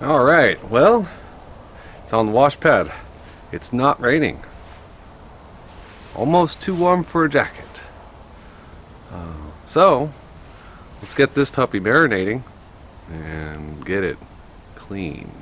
All right, well, it's on the wash pad. It's not raining. Almost too warm for a jacket. So, let's get this puppy marinating and get it clean-ish.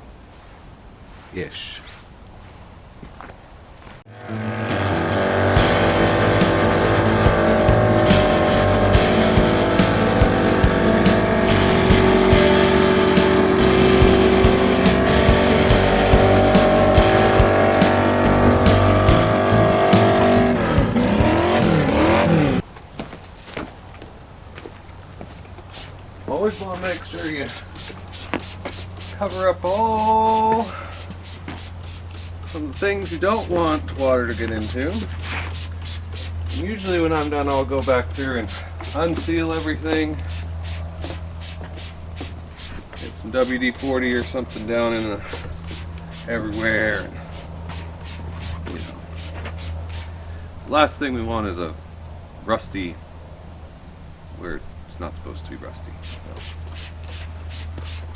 Always want to make sure you cover up all some things you don't want water to get into. And usually when I'm done, I'll go back through and unseal everything. Get some WD-40 or something down in everywhere. And, the last thing we want is a rusty where it's not supposed to be rusty. So,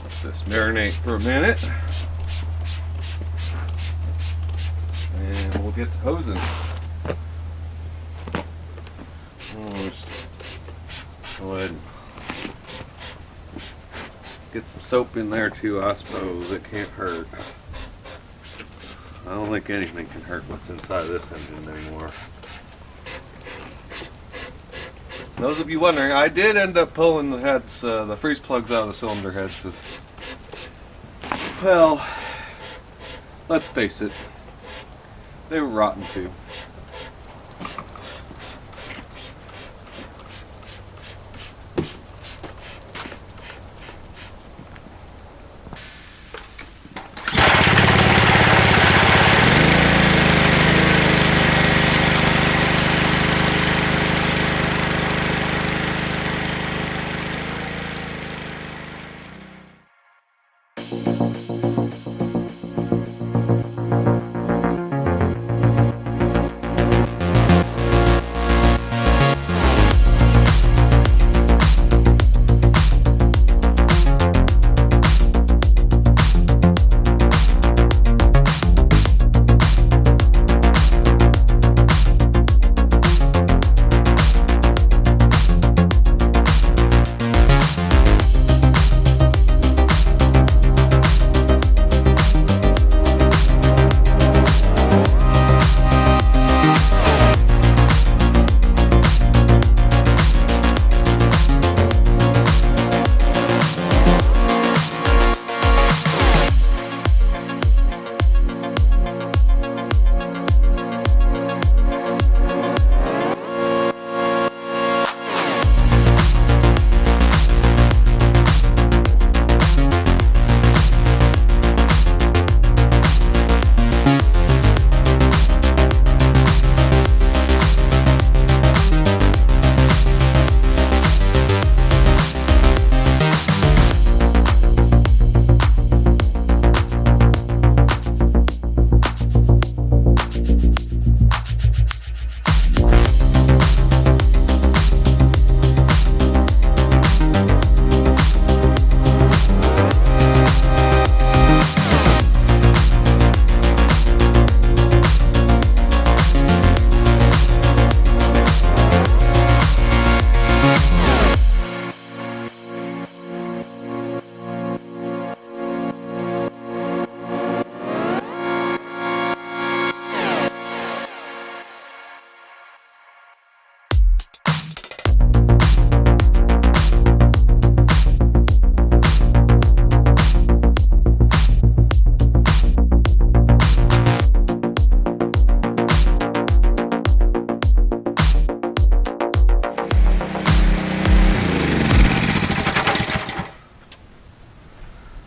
let this marinate for a minute, and we'll get to hosing. Just go ahead and get some soap in there too, I suppose. It can't hurt. I don't think anything can hurt what's inside of this engine anymore. Those of you wondering, I did end up pulling the heads, the freeze plugs out of the cylinder heads. Well, let's face it, they were rotten too.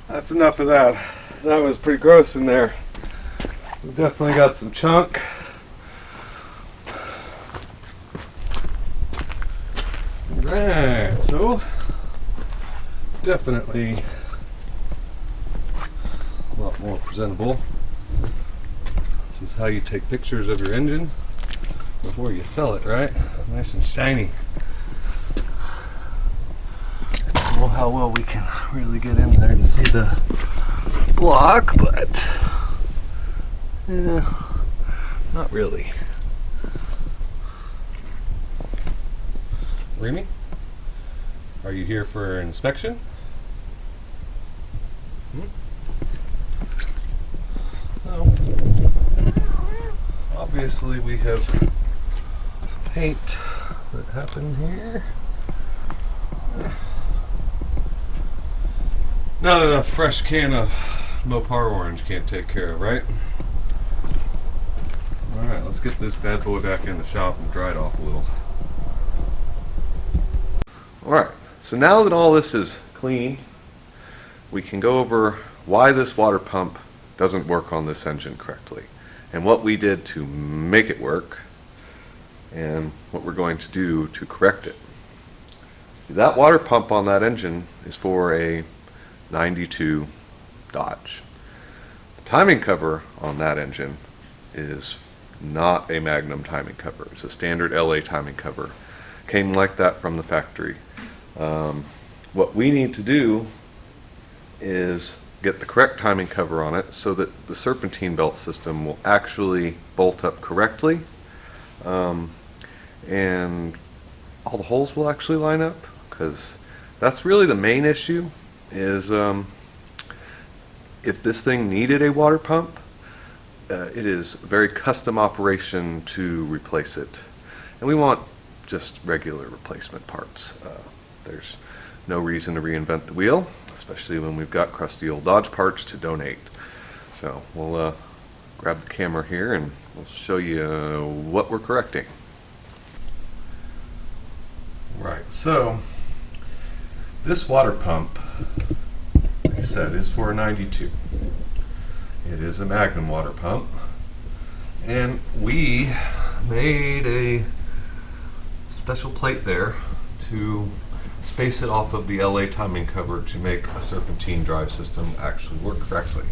That's enough of that. That was pretty gross in there. We've definitely got some chunk. Right, so definitely a lot more presentable. This is how you take pictures of your engine before you sell it, right? Nice and shiny. I don't know how well we can really get in there to see the block, but not really. Remy, are you here for inspection? So, obviously we have some paint that happened here. Not a fresh can of Mopar orange can't take care of, right? Alright, let's get this bad boy back in the shop and dry it off a little. Alright, so now that all this is clean, we can go over why this water pump doesn't work on this engine correctly, and what we did to make it work, and what we're going to do to correct it. See, that water pump on that engine is for a 92 Dodge. The timing cover on that engine is not a Magnum timing cover. It's a standard LA timing cover. Came like that from the factory. What we need to do is get the correct timing cover on it so that the serpentine belt system will actually bolt up correctly, and all the holes will actually line up, because that's really the main issue. Is if this thing needed a water pump, it is a very custom operation to replace it, and we want just regular replacement parts. There's no reason to reinvent the wheel, especially when we've got crusty old Dodge parts to donate. So we'll grab the camera here and we'll show you what we're correcting. Right, so this water pump, like I said, is for a 92. It is a Magnum water pump, and we made a special plate there to space it off of the LA timing cover to make a serpentine drive system actually work correctly.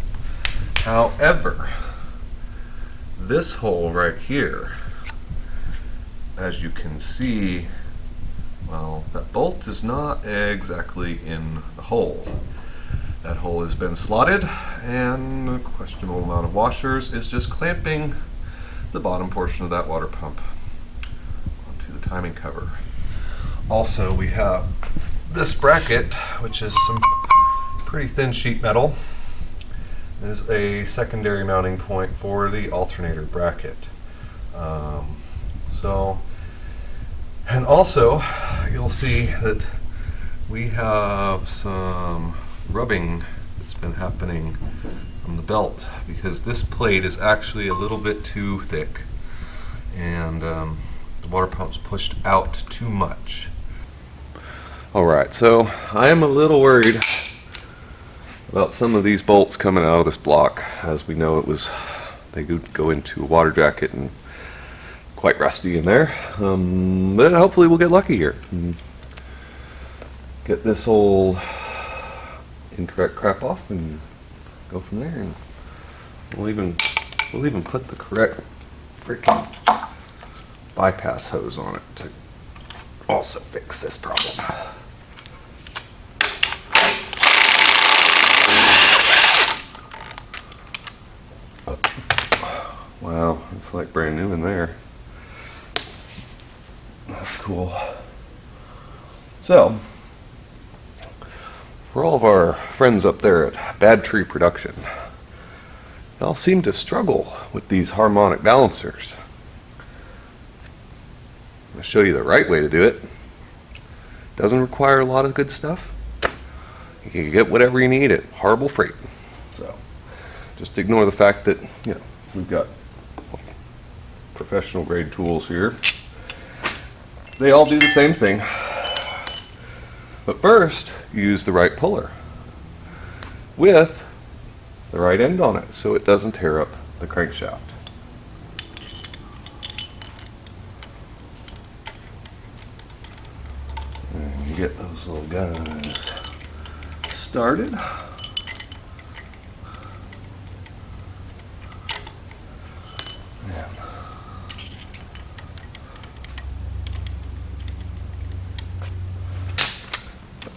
However, this hole right here, as you can see, well, that bolt is not exactly in the hole. That hole has been slotted, and a questionable amount of washers is just clamping the bottom portion of that water pump onto the timing cover. Also, we have this bracket, which is some pretty thin sheet metal. It is a secondary mounting point for the alternator bracket. And also, you'll see that we have some rubbing that's been happening on the belt, because this plate is actually a little bit too thick, and the water pump's pushed out too much. Alright, so I am a little worried about some of these bolts coming out of this block. As we know, they go into a water jacket and quite rusty in there, but hopefully we'll get lucky here and get this old incorrect crap off and go from there, and we'll even put the correct freaking bypass hose on it to also fix this problem. Wow, it's like brand new in there. That's cool. So, for all of our friends up there at Bad Tree Production, they all seem to struggle with these harmonic balancers. I'm going to show you the right way to do it. Doesn't require a lot of good stuff. You can get whatever you need at Horrible Freight. So, just ignore the fact that, you know, we've got professional grade tools here. They all do the same thing. But first, use the right puller with the right end on it so it doesn't tear up the crankshaft. And you get those little guys started.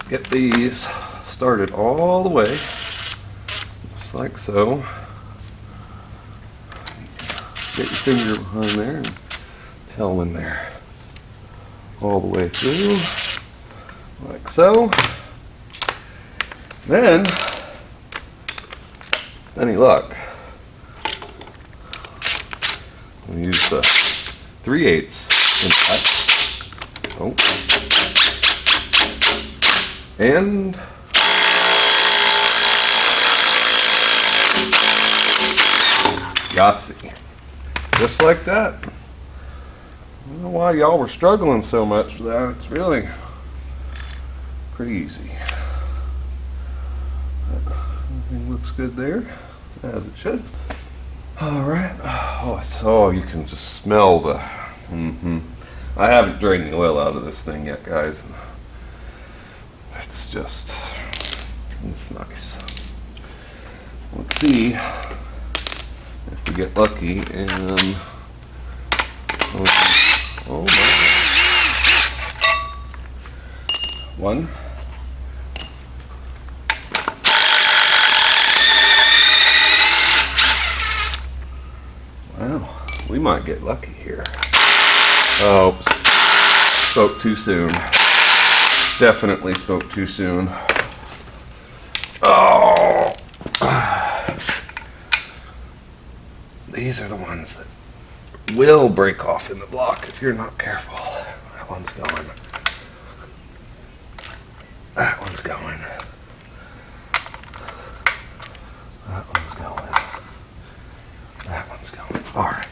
Get these started all the way just like so. Get your finger behind there and tell when they're all the way through, like so. Then, any luck, we'll use the 3/8 impact. Oh. And Yahtzee. Just like that. I don't know why y'all were struggling so much for that. It's really pretty easy. Everything looks good there, as it should. All right. Oh, you can just smell the. I haven't drained the oil out of this thing yet, guys. It's just, it's nice. Let's see if we get lucky and. Oh my. One. Wow, we might get lucky here. Oh, spoke too soon. Definitely spoke too soon. Oh, these are the ones that will break off in the block if you're not careful. That one's going. That one's going. That one's going. That one's going. All right.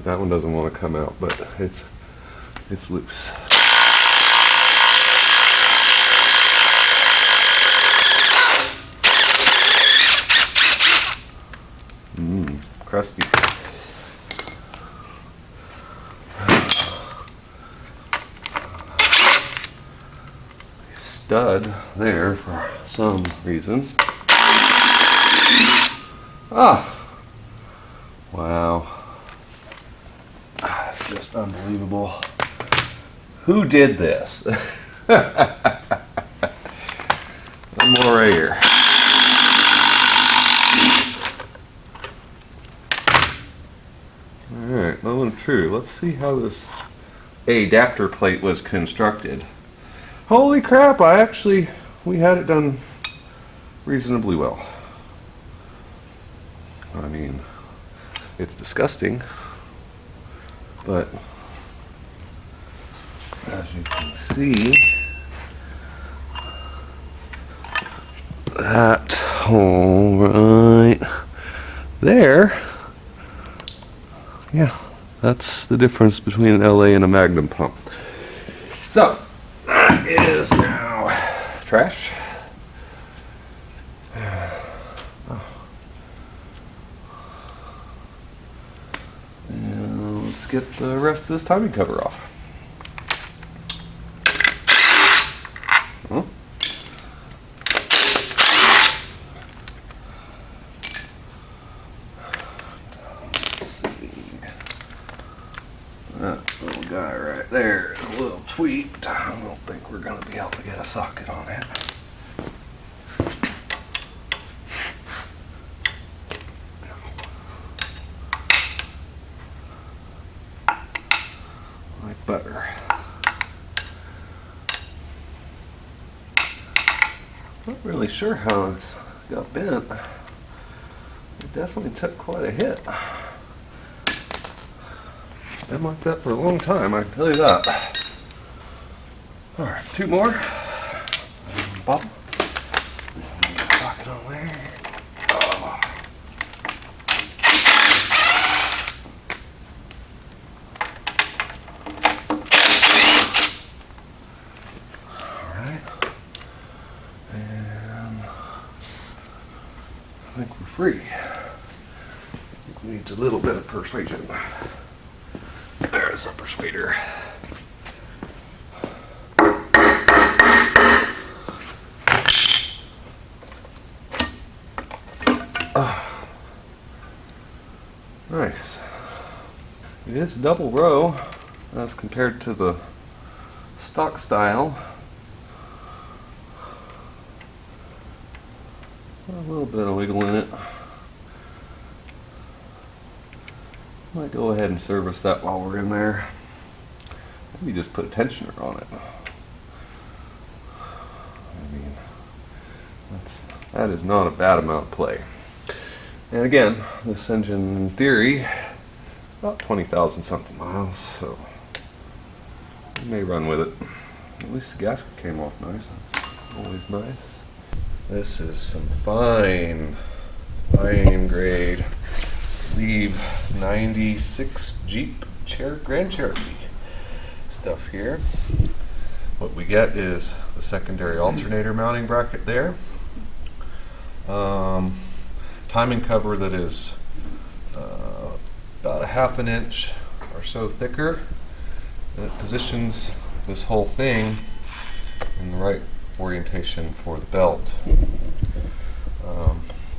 That one doesn't want to come out, but it's loose. Crusty. Stud there for some reason. Ah! Wow. It's just unbelievable. Who did this? One more right here. Alright, well and true. Let's see how this adapter plate was constructed. Holy crap, we had it done reasonably well. I mean, it's disgusting, but as you can see, that hole right there, yeah, that's the difference between an LA and a Magnum pump. So, that is now trash. And let's get the rest of this timing cover off. That little guy right there is a little tweaked. I don't think we're going to be able to get a socket on it. Like butter. Not really sure how it's got bent. It definitely took quite a hit. Been like that for a long time, I can tell you that. Alright, two more. Bottom. Socket on there. Oh. Alright. And I think we're free. I think we need a little bit of persuasion. There's a persuader. It is double row as compared to the stock style. A little bit of wiggle in it. Might go ahead and service that while we're in there. Maybe just put a tensioner on it. I mean, that is not a bad amount of play. And again, this engine in theory, about 20,000 something miles, so we may run with it. At least the gasket came off nice. That's always nice. This is some fine grade Leave 96 Jeep Grand Cherokee stuff here. What we get is the secondary alternator mounting bracket there. Timing cover that is about a ½ an inch or so thicker, and it positions this whole thing in the right orientation for the belt.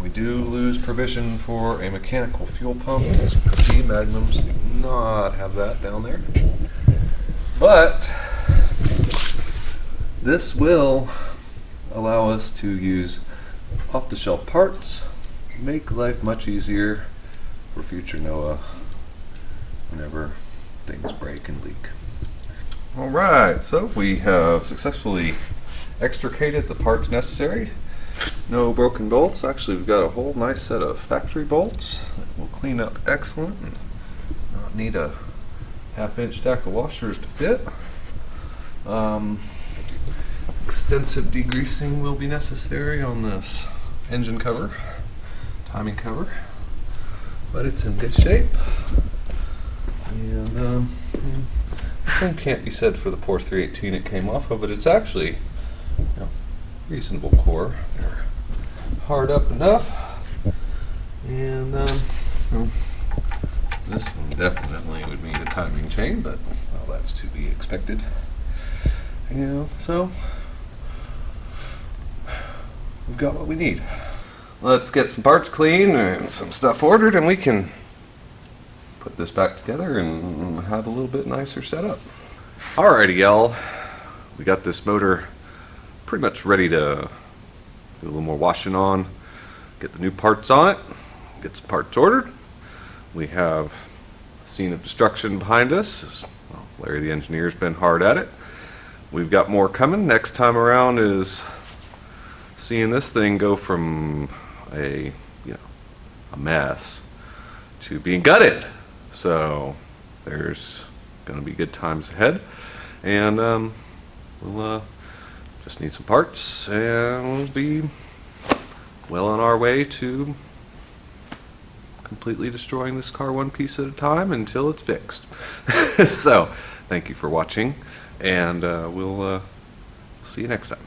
We do lose provision for a mechanical fuel pump. As you can see, Magnums do not have that down there. But this will allow us to use off-the-shelf parts, make life much easier for future NOAA whenever things break and leak. Alright, so we have successfully extricated the parts necessary. No broken bolts. Actually, we've got a whole nice set of factory bolts that will clean up excellent and not need a ½ inch stack of washers to fit. Extensive degreasing will be necessary on this engine cover, timing cover, but it's in good shape. And the same can't be said for the poor 318 it came off of, but it's actually, you know, reasonable core. They're hard up enough, and this one definitely would need a timing chain, but well, that's to be expected. So we've got what we need. Let's get some parts clean and some stuff ordered, and we can put this back together and have a little bit nicer setup. Alrighty, y'all. We got this motor pretty much ready to do a little more washing on, get the new parts on it, get some parts ordered. We have a scene of destruction behind us. Well, Larry the engineer's been hard at it. We've got more coming. Next time around is seeing this thing go from a mess to being gutted. So there's going to be good times ahead, and we'll just need some parts and we'll be well on our way to completely destroying this car one piece at a time until it's fixed. So thank you for watching, and we'll see you next time.